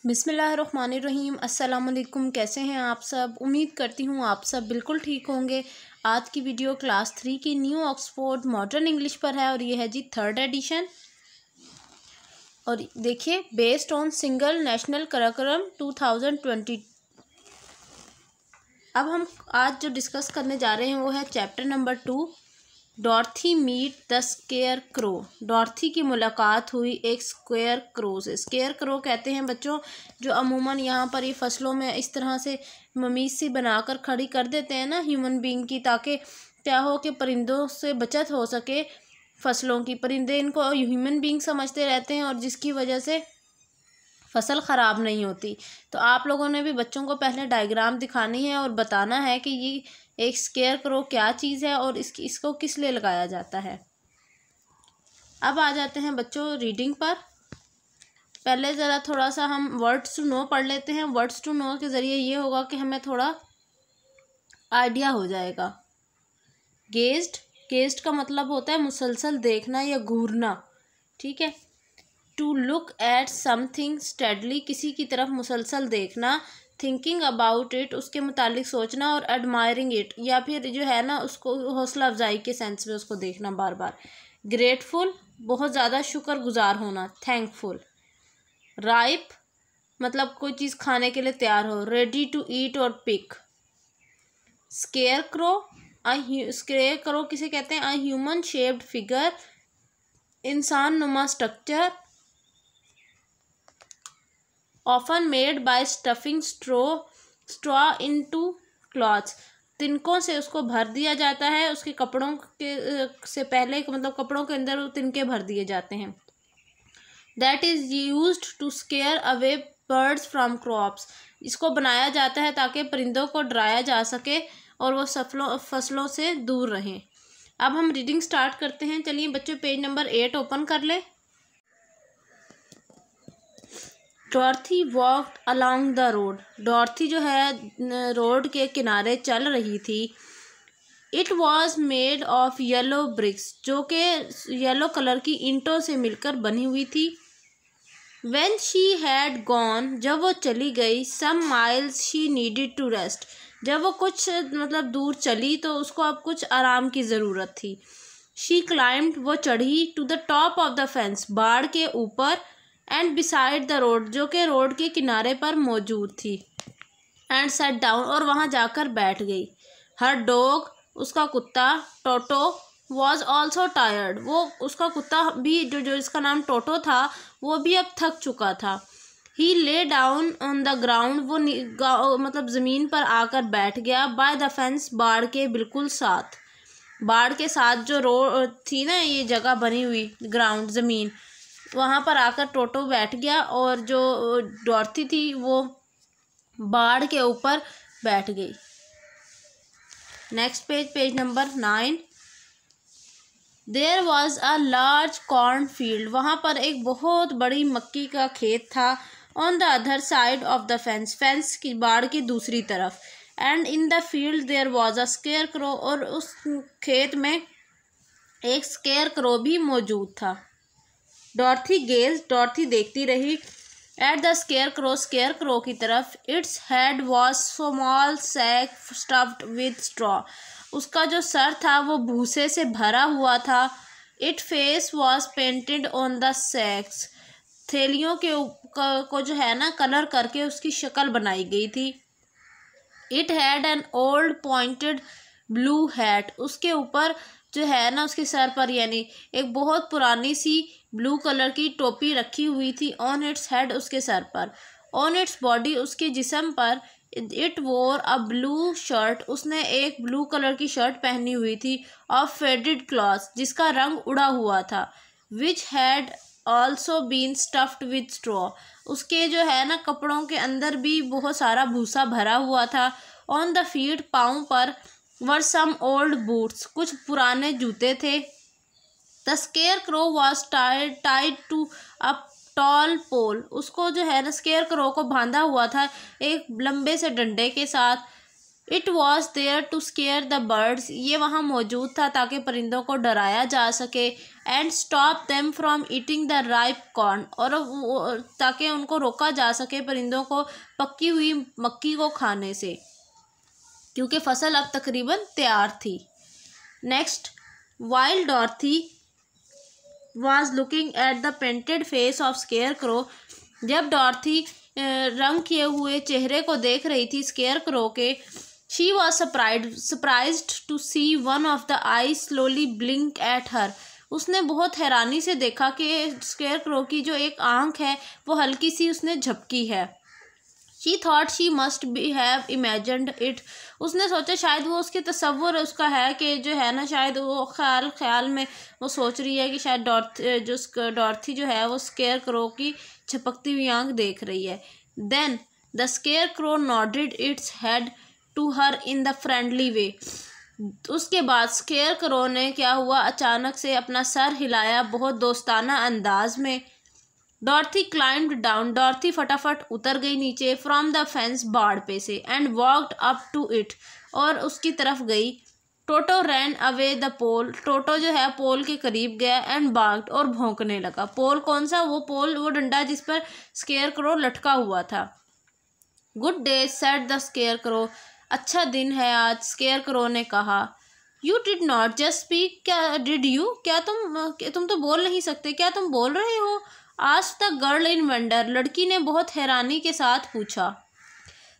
बिस्मिल्लाहिर्रहमानिर्रहीम। अस्सलाम वालेकुम। कैसे हैं आप सब? उम्मीद करती हूँ आप सब बिल्कुल ठीक होंगे। आज की वीडियो क्लास 3 की न्यू ऑक्सफोर्ड मॉडर्न इंग्लिश पर है और ये है जी 3rd एडिशन। और देखिए, based on single national curriculum 2020। अब हम आज जो डिस्कस करने जा रहे हैं वो है chapter number 2, Dorothy meet the scarecrow. Dorothy की मुलाकात हुई एक स्क्वेयर क्रो से। स्केयर क्रो कहते हैं बच्चों जो अमूमन यहाँ पर ये फसलों में इस तरह से ममीज सी बनाकर खड़ी कर देते हैं ना ह्यूमन बीइंग की, ताकि क्या हो कि परिंदों से बचत हो सके फसलों की। परिंदे इनको ह्यूमन बीइंग समझते रहते हैं और जिसकी वजह से फसल ख़राब नहीं होती। तो आप लोगों ने भी बच्चों को पहले डायग्राम दिखानी है और बताना है कि ये एक स्केयर क्रो क्या चीज़ है और इसको किस लिए लगाया जाता है। अब आ जाते हैं बच्चों रीडिंग पर। पहले ज़रा थोड़ा सा हम वर्ड्स टू नो पढ़ लेते हैं। वर्ड्स टू नो के ज़रिए ये होगा कि हमें थोड़ा आइडिया हो जाएगा। गेज्ड, गेज्ड का मतलब होता है मुसलसल देखना या घूरना, ठीक है। To look at something steadily, किसी की तरफ मुसलसल देखना। थिंकिंग अबाउट इट, उसके मुतालिक सोचना। और एडमायरिंग इट, या फिर जो है ना उसको हौसला अफजाई के सेंस में उसको देखना बार बार। ग्रेटफुल, बहुत ज़्यादा शुक्रगुजार होना, थैंकफुल। राइप, मतलब कोई चीज़ खाने के लिए तैयार हो, रेडी टू ईट और pick. Scarecrow, scarecrow किसे कहते हैं? अ ह्यूमन शेप्ड फिगर, इंसान नुमा structure. Often made by stuffing straw into clothes, तिनकों से उसको भर दिया जाता है। उसके कपड़ों के से पहले, मतलब कपड़ों के अंदर तिनके भर दिए जाते हैं। That is used to scare away birds from crops, इसको बनाया जाता है ताकि परिंदों को डराया जा सके और वो फसलों से दूर रहें। अब हम रीडिंग स्टार्ट करते हैं। चलिए बच्चों, पेज नंबर 8 ओपन कर ले। Dorothy walked along the road, Dorothy जो है रोड के किनारे चल रही थी। It was made of yellow bricks, जो कि येलो कलर की ईंटों से मिलकर बनी हुई थी। व्हेन शी हैड गॉन, जब वो चली गई। Some miles she needed to rest, जब वो कुछ मतलब दूर चली तो उसको अब कुछ आराम की ज़रूरत थी। शी क्लाइम्ड, वो चढ़ी। To the top of the fence, बाड़ के ऊपर। एंड बिसाइड द रोड, जो कि रोड के किनारे पर मौजूद थी। एंड सेट डाउन, और वहाँ जाकर बैठ गई। हर डॉग, उसका कुत्ता, टोटो, वॉज ऑल्सो टायर्ड, वो उसका कुत्ता भी जो इसका नाम टोटो था वो भी अब थक चुका था। ही lay down on the ground, वो मतलब ज़मीन पर आकर बैठ गया। बाय द फेंस, बाड़ के बिल्कुल साथ। बाड़ के साथ जो रोड थी ना, ये जगह बनी हुई ग्राउंड, ज़मीन, वहाँ पर आकर टोटो बैठ गया और जो डॉर्थी थी वो बाड़ के ऊपर बैठ गई। Next page, page number 9। There was a large corn field, वहाँ पर एक बहुत बड़ी मक्की का खेत था। On the other side of the fence, fence की बाड़ की दूसरी तरफ। And in the field there was a scarecrow, और उस खेत में एक स्केयर क्रो भी मौजूद था। डॉर्थी गेज, डॉर्थी देखती रही। एट द स्केयर क्रो की तरफ। Its head was small sack stuffed with straw, उसका जो सर था वो भूसे से भरा हुआ था। It face was painted on the sacks, थैलियों के को जो है ना कलर करके उसकी शक्ल बनाई गई थी। It had an old pointed blue hat, उसके ऊपर जो है ना उसके सर पर यानी एक बहुत पुरानी सी ब्लू कलर की टोपी रखी हुई थी। ऑन इट्स हेड, उसके सर पर। ऑन इट्स बॉडी, उसके जिस्म पर। इट वोर अ ब्लू शर्ट, उसने एक ब्लू कलर की शर्ट पहनी हुई थी। ऑफ फेडेड क्लॉथ, जिसका रंग उड़ा हुआ था। Which had also been stuffed with straw, उसके जो है ना कपड़ों के अंदर भी बहुत सारा भूसा भरा हुआ था। ऑन द फीट, पाँव पर। वर सम ओल्ड बूट्स, कुछ पुराने जूते थे। The scarecrow was tied to a tall pole, उसको जो है ना स्केयर क्रो को बांधा हुआ था एक लंबे से डंडे के साथ। It was there to scare the birds, ये वहाँ मौजूद था ताकि परिंदों को डराया जा सके, and stop them from eating the ripe corn, और ताकि उनको रोका जा सके परिंदों को पक्की हुई मक्की को खाने से, क्योंकि फसल अब तकरीबन तैयार थी। Next, while Dorothy was looking at the painted face of scarecrow, जब डॉर्थी रंग किए हुए चेहरे को देख रही थी स्केयर क्रो के, she was surprised to see one of the eye slowly blink at her, उसने बहुत हैरानी से देखा कि स्केयर क्रो की जो एक आंख है वो हल्की सी उसने झपकी है। She thought she must be have imagined it, उसने सोचा शायद वो उसके तसव्वुर उसका है कि जो है ना, शायद वो ख्याल में वो सोच रही है कि शायद डॉर्थी जो है वो स्केयर क्रो की झपकती हुई आंख देख रही है। Then the scarecrow nodded its head to her in the friendly way, उसके बाद स्केयर क्रो ने क्या हुआ, अचानक से अपना सर हिलाया बहुत दोस्ताना अंदाज में। डॉर्थी क्लाइम्ड डाउन, डॉर्थी फटाफट उतर गई नीचे फ्रॉम द फेंस बाड़ पे से, and walked up to it, और उसकी तरफ गई। टोटो रैन अवे द पोल, टोटो जो है पोल के करीब गया, एंड बाग्ड, और भौंकने लगा। पोल कौन सा? वो पोल, वो डंडा जिस पर स्केयर क्रो लटका हुआ था। Good day said the square crow, अच्छा दिन है आज, स्केयर क्रो ने कहा। You did not just speak, क्या डिड यू, क्या तुम तो बोल नहीं सकते, क्या तुम बोल रहे हो? आज द गर्ल इन वंडर, लड़की ने बहुत हैरानी के साथ पूछा।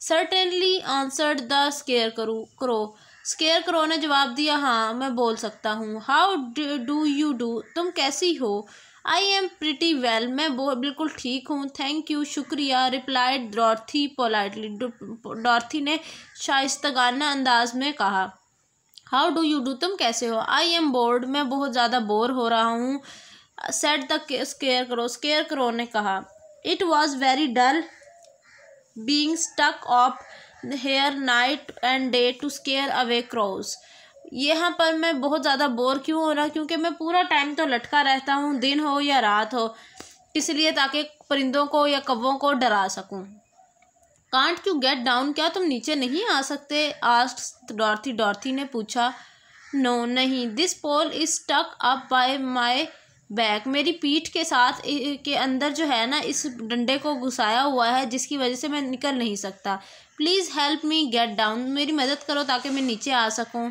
Certainly answered the scarecrow, scarecrow ने जवाब दिया, हाँ मैं बोल सकता हूँ। हाउ डू यू डू, तुम कैसी हो? आई एम प्रिटी वेल, मैं बिल्कुल ठीक हूँ, थैंक यू, शुक्रिया, रिप्लाइड डॉर्थी पोलाइटली, डॉर्थी ने शाइस्तगाना अंदाज में कहा। हाउ डू यू डू, तुम कैसे हो? आई एम बोर्ड, मैं बहुत ज़्यादा बोर हो रहा हूँ, said the scarecrow, scarecrow ने कहा। It was very dull being stuck up here night and day to scare away crows, यहाँ पर मैं बहुत ज़्यादा बोर क्यों हो रहा, क्योंकि मैं पूरा टाइम तो लटका रहता हूँ, दिन हो या रात हो, इसलिए ताकि परिंदों को या कौवों को डरा सकूँ। कांट यू गेट डाउन, क्या तुम नीचे नहीं आ सकते? आस्क्ड डॉर्थी, डॉर्थी ने पूछा। नो नहीं, this pole is stuck up by my back, मेरी पीठ के साथ के अंदर जो है ना इस डंडे को घुसाया हुआ है, जिसकी वजह से मैं निकल नहीं सकता। Please help me get down, मेरी मदद करो ताकि मैं नीचे आ सकूं।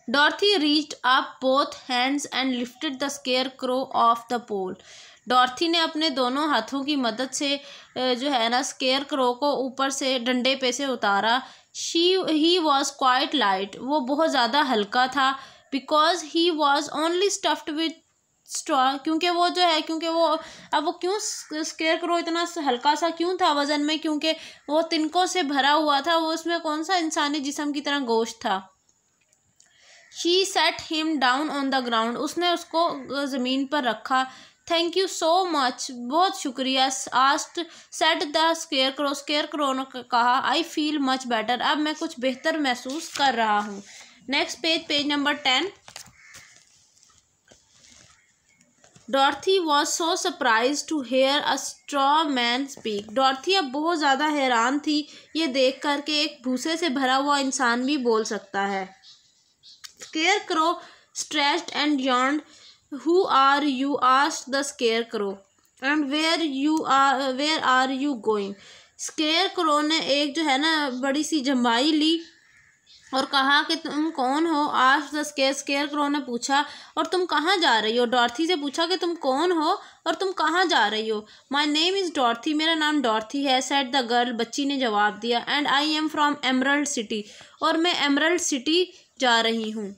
Dorothy reached up both hands and lifted the scarecrow off the pole, Dorothy ने अपने दोनों हाथों की मदद से जो है ना स्केयर क्रो को ऊपर से डंडे पे से उतारा। ही वॉज क्वाइट लाइट, वो बहुत ज़्यादा हल्का था। Because he was only stuffed with straw, क्योंकि वो जो है, क्योंकि वो अब वो क्यों स्केयर क्रो इतना हल्का सा क्यों था वज़न में, क्योंकि वो तिनकों से भरा हुआ था, वो उसमें कौन सा इंसानी जिस्म की तरह गोश्त था। She said him down on the ground, उसने उसको ज़मीन पर रखा। थैंक यू सो मच, बहुत शुक्रिया। Asked said the scarecrow ने कहा। आई फील मच बेटर, अब मैं कुछ बेहतर महसूस कर रहा हूँ। Next page number 10। Dorothy was so surprise to hear a straw man speak, Dorothy अब बहुत ज़्यादा हैरान थी ये देख कर के एक भूसे से भरा हुआ इंसान भी बोल सकता है। Square crow stretched and yawned. Who are you? asked the square crow. And where are you going? Square crow ने एक जो है ना बड़ी सी जम्बाई ली और कहा कि तुम कौन हो? आस्क्ड द स्केयर क्रो ने पूछा, और तुम कहाँ जा रही हो? डॉर्थी से पूछा कि तुम कौन हो और तुम कहाँ जा रही हो? माई नेम इज़ डॉर्थी, मेरा नाम डॉर्थी है, सेड द गर्ल, बच्ची ने जवाब दिया। And I am from Emerald City, और मैं एमरल्ड सिटी जा रही हूँ।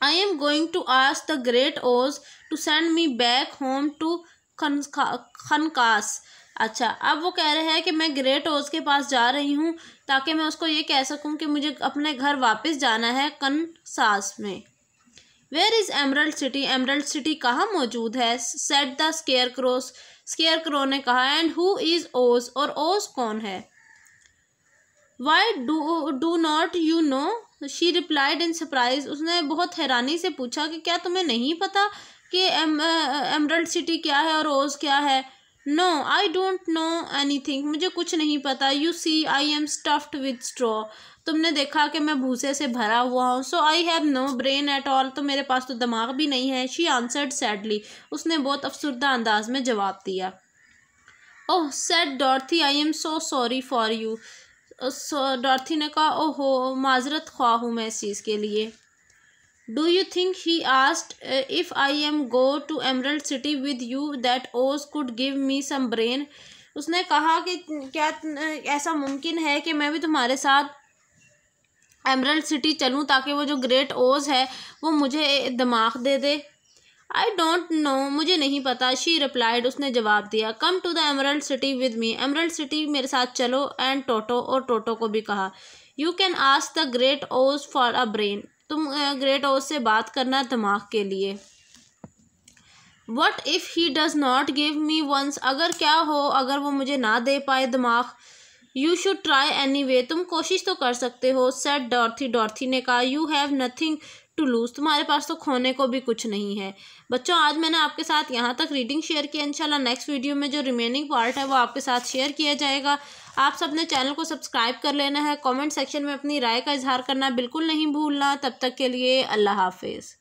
I am going to ask the great Oz to send me back home to Kansas. अच्छा, अब वो कह रहे हैं कि मैं ग्रेट ओज के पास जा रही हूँ ताकि मैं उसको ये कह सकूँ कि मुझे अपने घर वापस जाना है कनसास में। Where is emerald city, emerald city कहाँ मौजूद है? सेड द स्केयर क्रो ने कहा। एंड हु इज़ ओज, और ओज कौन है? Why do not you know, she replied in surprise, उसने बहुत हैरानी से पूछा कि क्या तुम्हें नहीं पता कि एमरल्ड सिटी क्या है और ओज क्या है? No I don't know anything, मुझे कुछ नहीं पता। You see I am stuffed with straw, तुमने देखा कि मैं भूसे से भरा हुआ हूँ। So I have no brain at all, तो मेरे पास तो दिमाग भी नहीं है। शी आंसर्ड सैडली, उसने बहुत अफसुर्दा अंदाज में जवाब दिया। Oh said Dorothy, I am so sorry for you. Dorothy ने कहा, ओहो माजरत ख्वाह हूँ मैं इस चीज़ के लिए। Do you think, he asked, if I am go to Emerald city with you that Oz could give me some brain. उसने कहा कि क्या ऐसा मुमकिन है कि मैं भी तुम्हारे साथ एमरल्ड सिटी चलूं ताकि वो जो ग्रेट ओज है वो मुझे दिमाग दे दे। आई डोंट नो, मुझे नहीं पता। शी रिप्लाइड, उसने जवाब दिया। Come to the emerald city with me, emerald city मेरे साथ चलो। एंड टोटो, और टोटो को भी कहा, you can ask the great Oz for a brain, तुम ग्रेट ओज से बात करना दिमाग के लिए। What if he does not give me once, अगर क्या हो अगर वो मुझे ना दे पाए दिमाग। You should try any way, तुम कोशिश तो कर सकते हो। सेड डॉर्थी, डॉर्थी ने कहा, you have nothing to lose, तुम्हारे पास तो खोने को भी कुछ नहीं है। बच्चों आज मैंने आपके साथ यहाँ तक रीडिंग शेयर किया। इंशाल्लाह नेक्स्ट वीडियो में जो रिमेनिंग पार्ट है वो आपके साथ शेयर किया जाएगा। आप सबने चैनल को सब्सक्राइब कर लेना है। कमेंट सेक्शन में अपनी राय का इजहार करना बिल्कुल नहीं भूलना। तब तक के लिए अल्लाह हाफिज़।